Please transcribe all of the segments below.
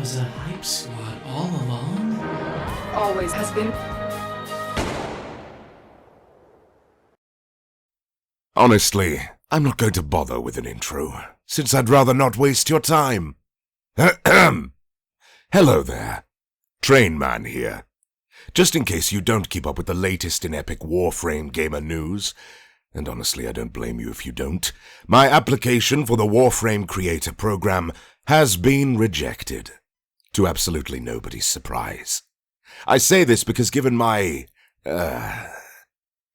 was a hype squad all along? Always has been. Honestly, I'm not going to bother with an intro, since I'd rather not waste your time. Hello there. Trainman here. Just in case you don't keep up with the latest in epic Warframe gamer news, and honestly I don't blame you if you don't, my application for the Warframe Creator Program has been rejected. To absolutely nobody's surprise. I say this because given my,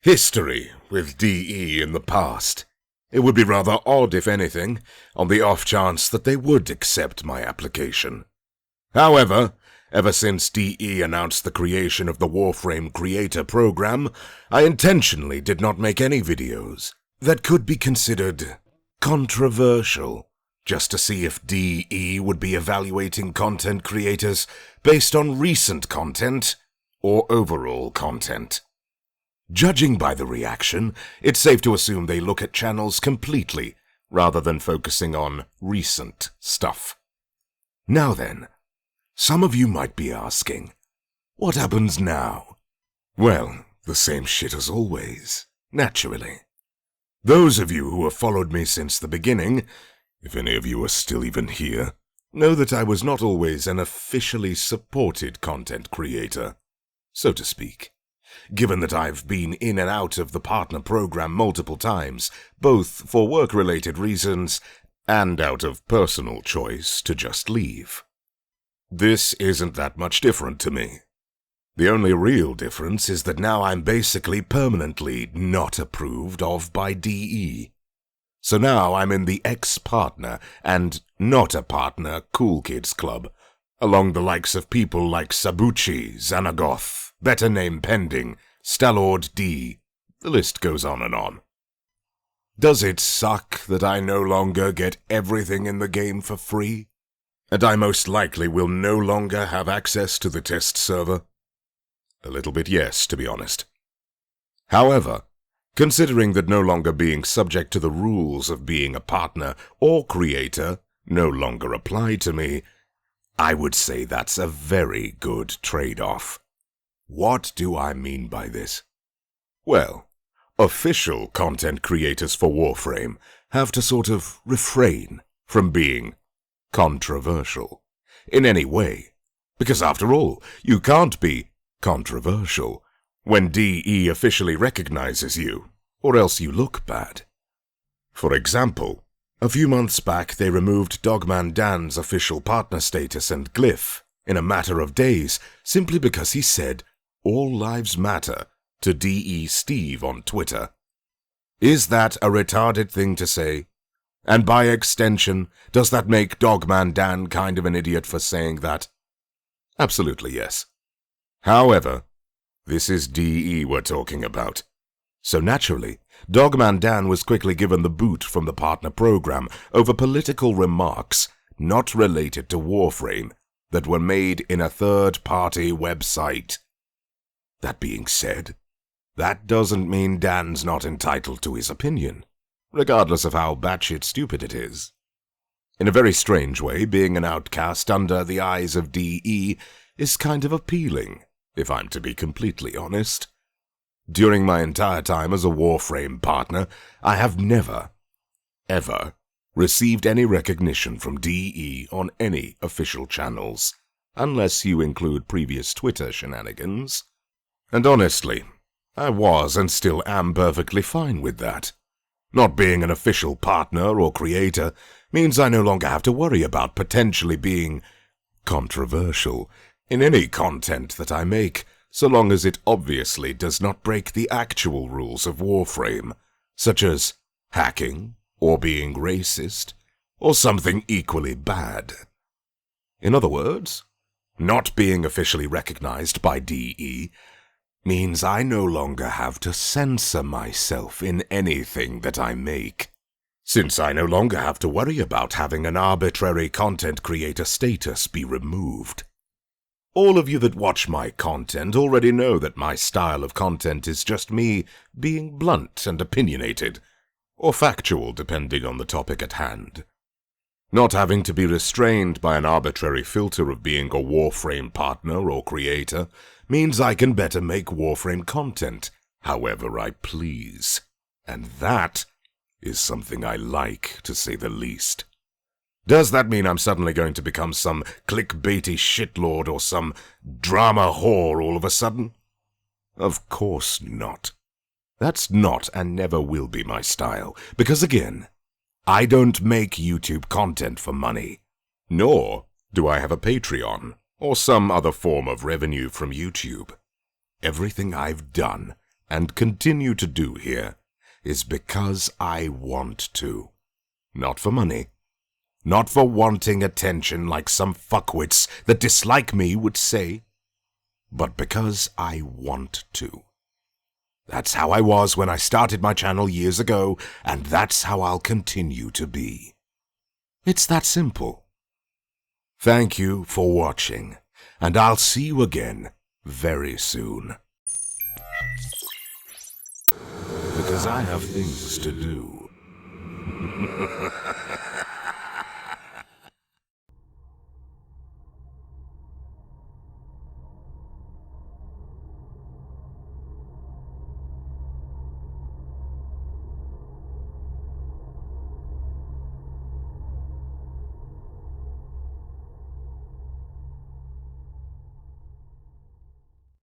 history with DE in the past, it would be rather odd, if anything, on the off chance that they would accept my application. However, ever since DE announced the creation of the Warframe Creator Program, I intentionally did not make any videos that could be considered controversial, just to see if DE would be evaluating content creators based on recent content or overall content. Judging by the reaction, it's safe to assume they look at channels completely, rather than focusing on recent stuff. Now then, some of you might be asking, what happens now? Well, the same shit as always, naturally. Those of you who have followed me since the beginning, if any of you are still even here, know that I was not always an officially supported content creator, so to speak. Given that I've been in and out of the partner program multiple times, both for work-related reasons and out of personal choice to just leave. This isn't that much different to me. The only real difference is that now I'm basically permanently not approved of by DE. So now I'm in the ex-partner and not a partner Cool Kids Club, along the likes of people like Sabuchi, Xanagoth, Better Name Pending, Stalord D. The list goes on and on. Does it suck that I no longer get everything in the game for free? And I most likely will no longer have access to the test server? A little bit yes, to be honest. However, considering that no longer being subject to the rules of being a partner or creator no longer apply to me, I would say that's a very good trade-off. What do I mean by this? Well, official content creators for Warframe have to sort of refrain from being controversial in any way, because after all, you can't be controversial when DE officially recognizes you, or else you look bad. For example, a few months back they removed Dogman Dan's official partner status and glyph in a matter of days simply because he said "All lives matter" to DE Steve on Twitter. Is that a retarded thing to say? And by extension, does that make Dogman Dan kind of an idiot for saying that? Absolutely yes. However, this is DE we're talking about. So naturally, Dogman Dan was quickly given the boot from the partner program over political remarks not related to Warframe that were made in a third-party website. That being said, that doesn't mean Dan's not entitled to his opinion, regardless of how batshit stupid it is. In a very strange way, being an outcast under the eyes of DE is kind of appealing, if I'm to be completely honest. During my entire time as a Warframe partner, I have never, ever, received any recognition from DE on any official channels, unless you include previous Twitter shenanigans. And honestly, I was and still am perfectly fine with that. Not being an official partner or creator means I no longer have to worry about potentially being controversial in any content that I make, so long as it obviously does not break the actual rules of Warframe, such as hacking, or being racist, or something equally bad. In other words, not being officially recognized by DE means I no longer have to censor myself in anything that I make, since I no longer have to worry about having an arbitrary content creator status be removed. All of you that watch my content already know that my style of content is just me being blunt and opinionated, or factual depending on the topic at hand. Not having to be restrained by an arbitrary filter of being a Warframe partner or creator means I can better make Warframe content however I please. And that is something I like, to say the least. Does that mean I'm suddenly going to become some clickbaity shitlord or some drama whore all of a sudden? Of course not. That's not and never will be my style, because again, I don't make YouTube content for money, nor do I have a Patreon or some other form of revenue from YouTube. Everything I've done and continue to do here is because I want to. Not for money. Not for wanting attention like some fuckwits that dislike me would say, but because I want to. That's how I was when I started my channel years ago, and that's how I'll continue to be. It's that simple. Thank you for watching, and I'll see you again very soon. Because I have things to do.